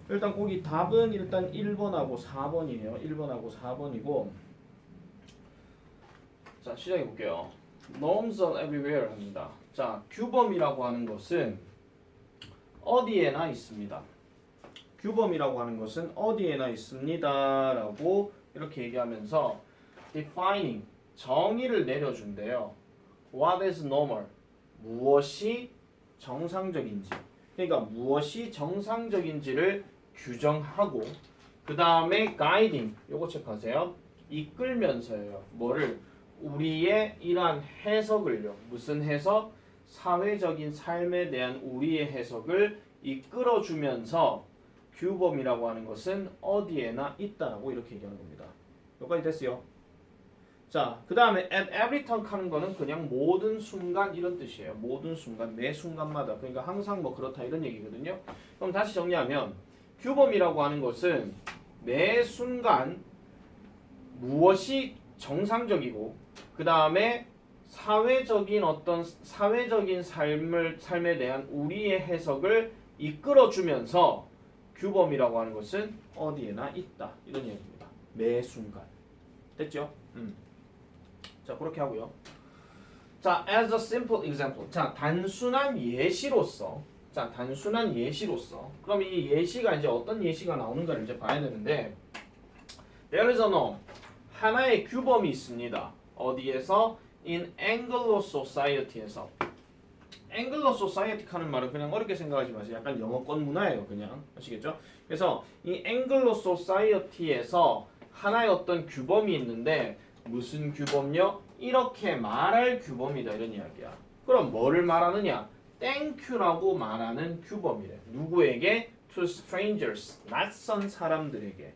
일단 거기 답은 일단 1번하고 4번이에요. 1번하고 4번이고 자 시작해 볼게요. Norms are everywhere 합니다. 자 규범이라고 하는 것은 어디에나 있습니다. 규범이라고 하는 것은 어디에나 있습니다 라고 이렇게 얘기하면서 defining 정의를 내려준대요. What is normal? 무엇이 정상적인지 그러니까 무엇이 정상적인지를 규정하고 그 다음에 guiding 요거 체크하세요. 이끌면서요. 뭐를? 우리의 이러한 해석을요. 무슨 해석? 사회적인 삶에 대한 우리의 해석을 이끌어주면서 규범이라고 하는 것은 어디에나 있다라고 이렇게 얘기하는 겁니다. 여기까지 됐어요. 자, 그 다음에 at every turn 하는 거는 그냥 모든 순간 이런 뜻이에요. 모든 순간, 매 순간마다. 그러니까 항상 뭐 그렇다 이런 얘기거든요. 그럼 다시 정리하면 규범이라고 하는 것은 매 순간 무엇이 정상적이고 그 다음에 사회적인 어떤 사회적인 삶에 대한 우리의 해석을 이끌어주면서 규범이라고 하는 것은 어디에나 있다 이런 얘기입니다. 매 순간 됐죠? 자 그렇게 하고요. 자 as a simple example 자 단순한 예시로서 그럼 이 예시가 이제 어떤 예시가 나오는가를 이제 봐야 되는데 there is a norm 하나의 규범이 있습니다. 어디에서? in Anglo society에서. Anglo society 하는 말은 그냥 어렵게 생각하지 마세요. 약간 영어권 문화예요. 그냥 아시겠죠? 그래서 이 Anglo society에서 하나의 어떤 규범이 있는데 무슨 규범요? 이렇게 말할 규범이다 이런 이야기야. 그럼 뭐를 말하느냐? 땡큐라고 말하는 규범이래. 누구에게? to strangers 낯선 사람들에게.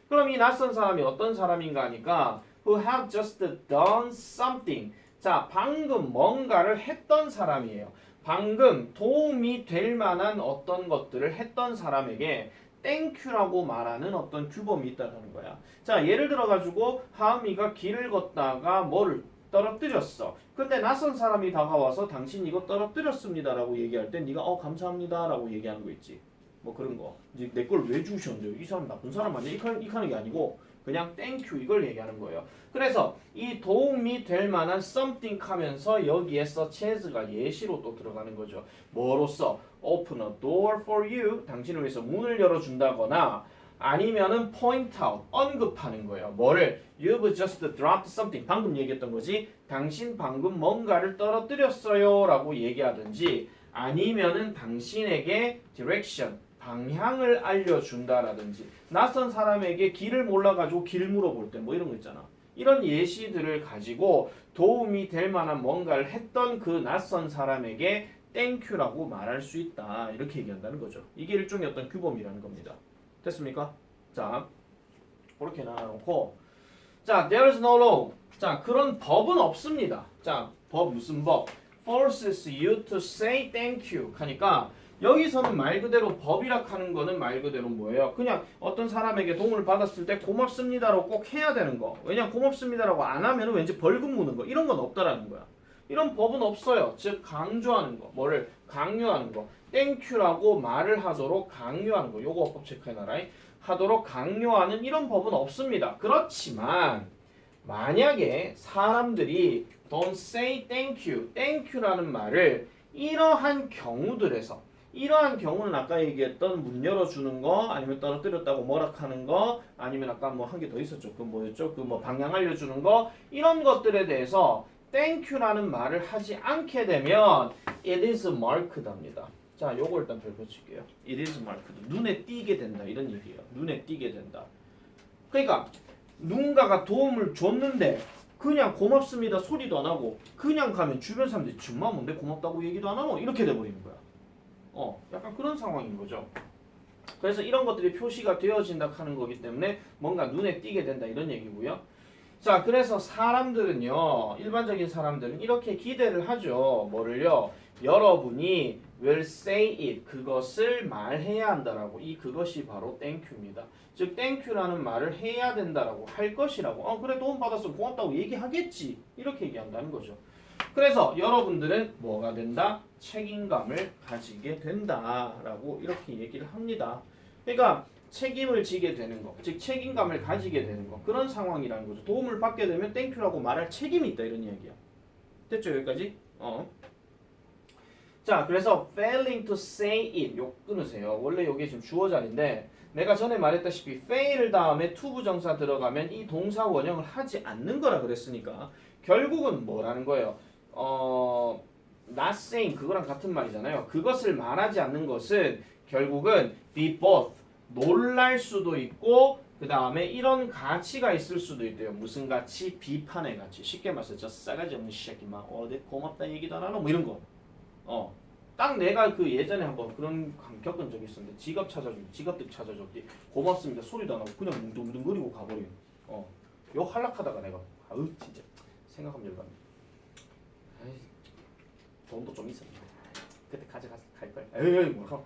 그럼 이 낯선 사람이 어떤 사람인가 하니까 who have just done something. 자, 방금 뭔가를 했던 사람이에요. 방금 도움이 될 만한 어떤 것들을 했던 사람에게 땡큐라고 말하는 어떤 규범이 있다는 거야. 자, 예를 들어 가지고 하은이가 길을 걷다가 뭐를 떨어뜨렸어. 근데 낯선 사람이 다가와서 당신 이거 떨어뜨렸습니다라고 얘기할 때 네가 감사합니다라고 얘기하는 거 있지. 뭐 그런 거. 이제 내 걸 왜 주셨는데요? 이 사람 나쁜 사람 아니야? 이카는 게 아니고 그냥 땡큐 이걸 얘기하는 거예요. 그래서 이 도움이 될 만한 something 하면서 여기에 such as가 예시로 또 들어가는 거죠. 뭐로써? open a door for you. 당신을 위해서 문을 열어준다거나 아니면은 point out 언급하는 거예요. 뭐를? You've just dropped something. 방금 얘기했던 거지. 당신 방금 뭔가를 떨어뜨렸어요 라고 얘기하든지 아니면은 당신에게 direction 방향을 알려준다라든지 낯선 사람에게 길을 몰라가지고 길 물어볼 때 뭐 이런 거 있잖아. 이런 예시들을 가지고 도움이 될 만한 뭔가를 했던 그 낯선 사람에게 땡큐라고 말할 수 있다. 이렇게 얘기한다는 거죠. 이게 일종의 어떤 규범이라는 겁니다. 됐습니까? 자, 그렇게 나눠놓고 자, there's no law. 자, 그런 법은 없습니다. 자, 법 무슨 법? forces you to say thank you 하니까 여기서는 말 그대로 법이라 하는 거는 말 그대로 뭐예요? 그냥 어떤 사람에게 도움을 받았을 때 고맙습니다라고 꼭 해야 되는 거. 왜냐면 고맙습니다라고 안 하면 왠지 벌금 무는 거. 이런 건 없다라는 거야. 이런 법은 없어요. 즉 강조하는 거. 뭐를? 강요하는 거. 땡큐라고 말을 하도록 강요하는 거. 요거 법 체크해놔라. 하도록 강요하는 이런 법은 없습니다. 그렇지만 만약에 사람들이 don't say thank you, thank you라는 말을 이러한 경우들에서 이러한 경우는 아까 얘기했던 문 열어주는 거 아니면 떨어뜨렸다고 뭐라 하는 거 아니면 아까 뭐 한 개 더 있었죠. 그 뭐였죠? 그 뭐 방향 알려주는 거 이런 것들에 대해서 thank you라는 말을 하지 않게 되면 it is marked 합니다. 자, 요거 일단 별표 칠게요. it is marked. 눈에 띄게 된다 이런 얘기예요. 눈에 띄게 된다. 그러니까 누군가가 도움을 줬는데 그냥 고맙습니다 소리도 안 하고 그냥 가면 주변 사람들이 정말 뭔데 고맙다고 얘기도 안 하고 이렇게 돼버리는 거야. 약간 그런 상황인 거죠. 그래서 이런 것들이 표시가 되어진다 하는 거기 때문에 뭔가 눈에 띄게 된다 이런 얘기고요. 자, 그래서 사람들은요, 일반적인 사람들은 이렇게 기대를 하죠. 뭐를요? 여러분이 will say it, 그것을 말해야 한다라고. 이 그것이 바로 땡큐입니다. 즉 땡큐라는 말을 해야 된다라고 할 것이라고. 그래 도움 받았어 고맙다고 얘기하겠지. 이렇게 얘기한다는 거죠. 그래서 여러분들은 뭐가 된다? 책임감을 가지게 된다라고 이렇게 얘기를 합니다. 그러니까 책임을 지게 되는 거, 즉 책임감을 가지게 되는 거 그런 상황이라는 거죠. 도움을 받게 되면 땡큐라고 말할 책임이 있다 이런 이야기야. 됐죠 여기까지? 자 그래서 failing to say it 요 끊으세요. 원래 이게 지금 주어 자리인데 내가 전에 말했다시피 fail 다음에 to 부정사 들어가면 이 동사 원형을 하지 않는 거라 그랬으니까 결국은 뭐라는 거예요? not saying 그거랑 같은 말이잖아요. 그것을 말하지 않는 것은 결국은 be both 놀랄 수도 있고 그 다음에 이런 가치가 있을 수도 있대요. 무슨 가치? 비판의 가치. 쉽게 말해서 저 싸가지 없는 새끼 막 내 고맙다 얘기도 안 하노 뭐 이런 거. 딱 내가 그 예전에 한번 그런 겪은 적이 있었는데 지갑들 찾아줬지 고맙습니다 소리도 안 하고 그냥 뭉둥뭉둥거리고 가버려. 요 할락하다가 내가 아우 진짜 생각하면 열받네. 돈도 좀 있었는데 그때 가져갈 걸. 에이 뭐.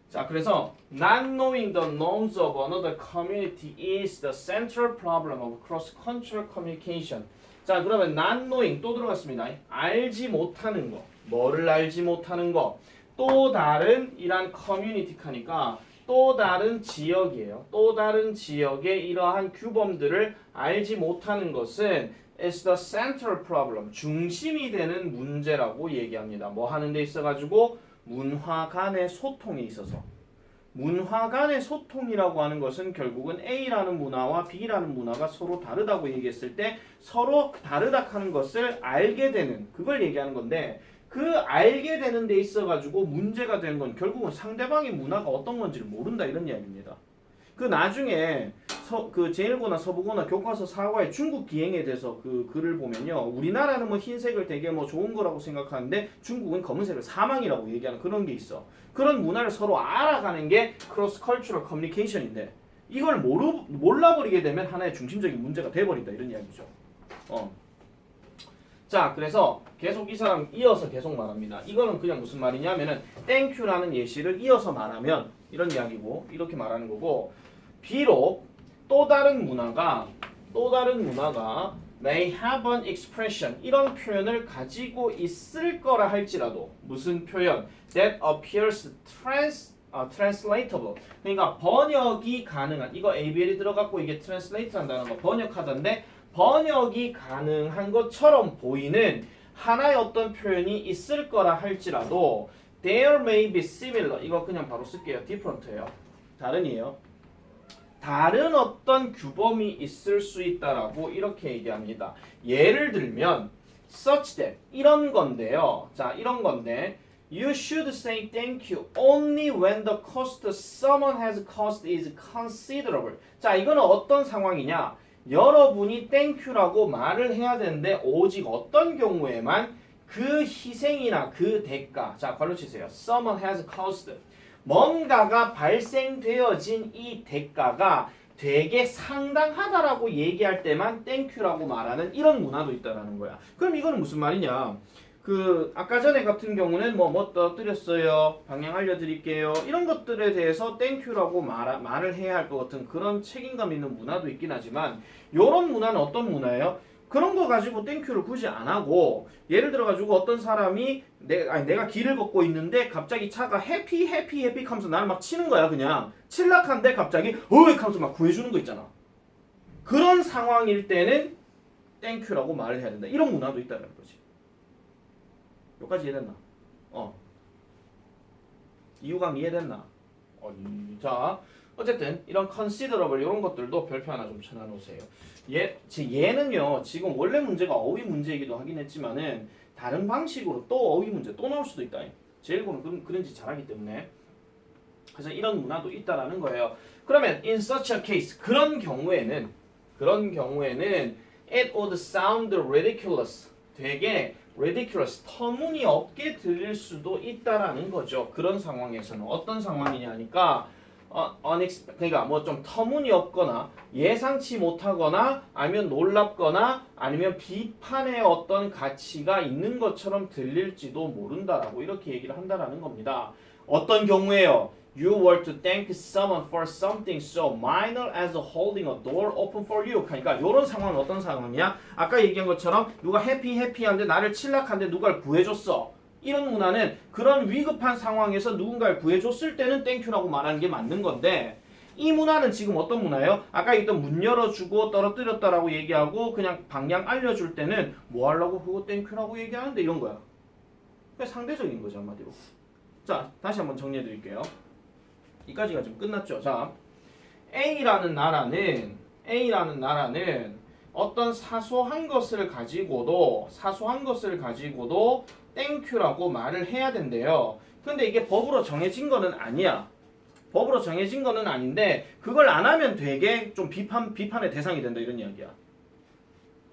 자 그래서 not knowing the norms of another community is the central problem of cross-cultural communication. 자 그러면 not knowing 또 들어갔습니다. 알지 못하는 거. 뭐를 알지 못하는 거. 또 다른 이란 커뮤니티 하니까 또 다른 지역이에요. 또 다른 지역의 이러한 규범들을 알지 못하는 것은 is the central problem. 중심이 되는 문제라고 얘기합니다. 뭐 하는 데 있어가지고 문화 간의 소통에 있어서. 문화 간의 소통이라고 하는 것은 결국은 A라는 문화와 B라는 문화가 서로 다르다고 얘기했을 때 서로 다르다 하는 것을 알게 되는 그걸 얘기하는 건데 그 알게 되는 데 있어가지고 문제가 되는 건 결국은 상대방의 문화가 어떤 건지를 모른다 이런 이야기입니다. 그 나중에 그 제1고나 서부고나 교과서 4과의 중국 기행에 대해서 그 글을 보면요. 우리나라는 뭐 흰색을 되게 뭐 좋은 거라고 생각하는데 중국은 검은색을 사망이라고 얘기하는 그런 게 있어. 그런 문화를 서로 알아가는 게 크로스 컬처럴 커뮤니케이션인데 이걸 몰라버리게 되면 하나의 중심적인 문제가 돼버린다 이런 이야기죠. 자 그래서 계속 이 사람 이어서 계속 말합니다. 이거는 그냥 무슨 말이냐면은 땡큐라는 예시를 이어서 말하면 이런 이야기고 이렇게 말하는 거고 비록 또 다른 문화가 may have an expression 이런 표현을 가지고 있을 거라 할지라도 무슨 표현 that appears translatable 그러니까 번역이 가능한 이거 ABL이 들어갔고 이게 translate 한다는 거 번역하던데 번역이 가능한 것처럼 보이는 하나의 어떤 표현이 있을 거라 할지라도 there may be similar 이거 그냥 바로 쓸게요. different예요. 다른이에요. 다른 어떤 규범이 있을 수 있다라고 이렇게 얘기합니다. 예를 들면 such that 이런 건데요. 자 이런 건데 You should say thank you only when the cost someone has caused is considerable. 자 이거는 어떤 상황이냐? 여러분이 땡큐라고 말을 해야 되는데 오직 어떤 경우에만 그 희생이나 그 대가 자 괄호 치세요. Someone has caused 뭔가가 발생되어진 이 대가가 되게 상당하다라고 얘기할 때만 땡큐라고 말하는 이런 문화도 있다라는 거야. 그럼 이거는 무슨 말이냐? 그 아까 전에 같은 경우는 뭐 떠드렸어요. 방향 알려드릴게요. 이런 것들에 대해서 땡큐라고 말을 해야 할 것 같은 그런 책임감 있는 문화도 있긴 하지만 이런 문화는 어떤 문화예요? 그런 거 가지고 땡큐를 굳이 안 하고 예를 들어 가지고 어떤 사람이 내가 길을 걷고 있는데 갑자기 차가 해피 하면서 나를 막 치는 거야. 그냥 칠락한데 갑자기 어이 하면서 막 구해주는 거 있잖아. 그런 상황일 때는 땡큐라고 말을 해야 된다. 이런 문화도 있다는 거지. 여기까지 이해됐나? 이유가 이해됐나? 자, 어쨌든 이런 considerable 이런 것들도 별표 하나 좀 쳐놔놓으세요. 얘는요 지금 원래 문제가 어휘 문제이기도 하긴 했지만은 다른 방식으로 또 어휘 문제 또 나올 수도 있다. 제1고는 그런지 잘하기 때문에 그래서 이런 문화도 있다라는 거예요. 그러면 in such a case 그런 경우에는 it would sound ridiculous 되게 ridiculous 터무니없게 들릴 수도 있다라는 거죠. 그런 상황에서는 어떤 상황이냐니까 그러니까 뭐 좀 터무니없거나 예상치 못하거나 아니면 놀랍거나 아니면 비판의 어떤 가치가 있는 것처럼 들릴지도 모른다라고 이렇게 얘기를 한다라는 겁니다. 어떤 경우에요? You were to thank someone for something so minor as holding a door open for you. 그러니까 이런 상황은 어떤 상황이야? 아까 얘기한 것처럼 누가 해피한데 나를 칠락한데 누가 구해줬어. 이런 문화는 그런 위급한 상황에서 누군가를 구해줬을 때는 땡큐라고 말하는 게 맞는 건데 이 문화는 지금 어떤 문화예요? 아까 있던 문 열어주고 떨어뜨렸다라고 얘기하고 그냥 방향 알려줄 때는 뭐 하려고 그거 땡큐라고 얘기하는데 이런 거야. 그냥 상대적인 거죠 한마디로. 자 다시 한번 정리해 드릴게요. 이까지가 지금 끝났죠. 자 A라는 나라는 어떤 사소한 것을 가지고도 땡큐라고 말을 해야 된대요. 근데 이게 법으로 정해진 거는 아니야. 법으로 정해진 거는 아닌데 그걸 안 하면 되게 좀 비판의 대상이 된다 이런 이야기야.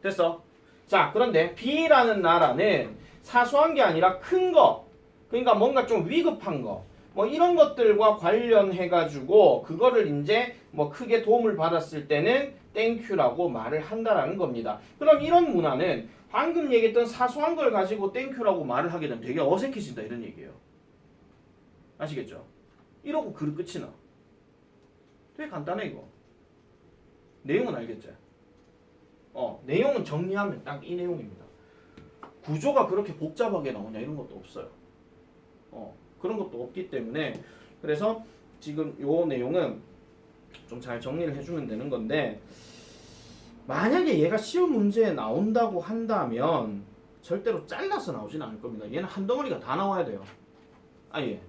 됐어? 자 그런데 B라는 나라는 사소한 게 아니라 큰 거, 그러니까 뭔가 좀 위급한 거, 뭐 이런 것들과 관련해 가지고 그거를 이제 뭐 크게 도움을 받았을 때는 땡큐라고 말을 한다라는 겁니다. 그럼 이런 문화는 방금 얘기했던 사소한 걸 가지고 땡큐라고 말을 하게 되면 되게 어색해진다 이런 얘기예요. 아시겠죠? 이러고 글 끝이 나. 되게 간단해 이거. 내용은 알겠지? 내용은 정리하면 딱 이 내용입니다. 구조가 그렇게 복잡하게 나오냐 이런 것도 없어요. 그런 것도 없기 때문에 그래서 지금 요 내용은 좀 잘 정리를 해주면 되는 건데 만약에 얘가 시험 문제에 나온다고 한다면 절대로 잘라서 나오진 않을 겁니다. 얘는 한 덩어리가 다 나와야 돼요. 아예.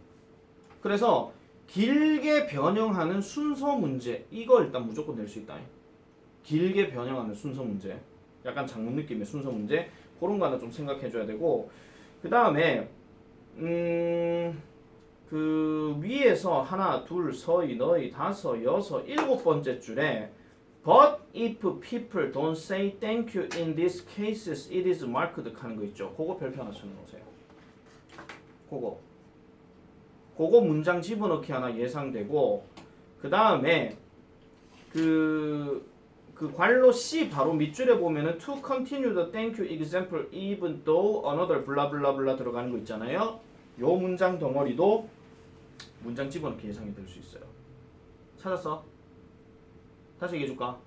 그래서 길게 변형하는 순서 문제 이거 일단 무조건 낼 수 있다. 길게 변형하는 순서 문제 약간 장문 느낌의 순서 문제 그런 거 하나 좀 생각해 줘야 되고 그 다음에 그 위에서 하나 둘 서희 너희 다섯 여섯 일곱 번째 줄에 But if people don't say thank you in these cases it is marked 하는 거 있죠. 그거 별표 하나 쳐놓으세요. 그거 문장 집어넣기 하나 예상되고 그 다음에 그 관로 C 바로 밑줄에 보면은 to continue the thank you example even though another 블라블라블라 들어가는 거 있잖아요. 요 문장 덩어리도 문장 집어넣기 예상이 될 수 있어요. 찾았어? 다시 얘기해 줄까?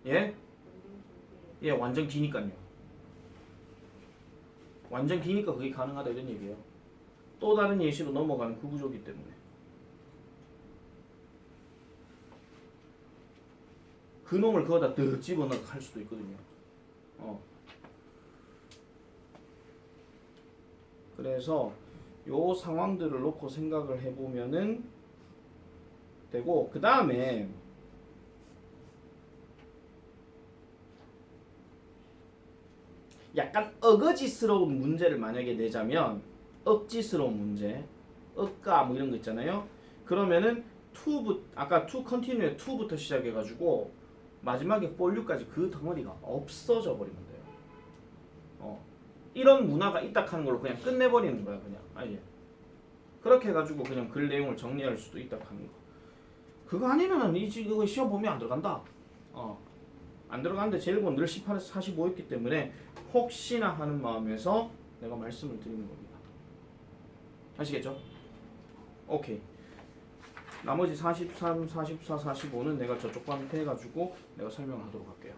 예? 예, 완전 기니까요. 완전 기니까 그게 가능하다 이런 얘기예요. 또 다른 예시로 넘어가는 그 구조기 때문에. 그 놈을 그거다 득 집어넣어 할 수도 있거든요. 그래서 요 상황들을 놓고 생각을 해보면은 되고 그 다음에 약간 어거지스러운 문제를 만약에 내자면 억지스러운 문제 억까 뭐 이런 거 있잖아요. 그러면은 아까 to continue의 to부터 시작해가지고 마지막에 for you까지 그 덩어리가 없어져 버리면 돼요. 이런 문화가 있다 하는 걸로 그냥 끝내버리는 거야 그냥 아예. 그렇게 해가지고 그냥 글 내용을 정리할 수도 있다 하는 거. 그거 아니면은 이거 시험 보면 안 들어간다. 안 들어가는데 제일본 늘 18에서 45였기 때문에 혹시나 하는 마음에서 내가 말씀을 드리는 겁니다. 아시겠죠? 오케이. 나머지 43, 44, 45는 내가 저쪽 반한테 해가지고 내가 설명하도록 할게요.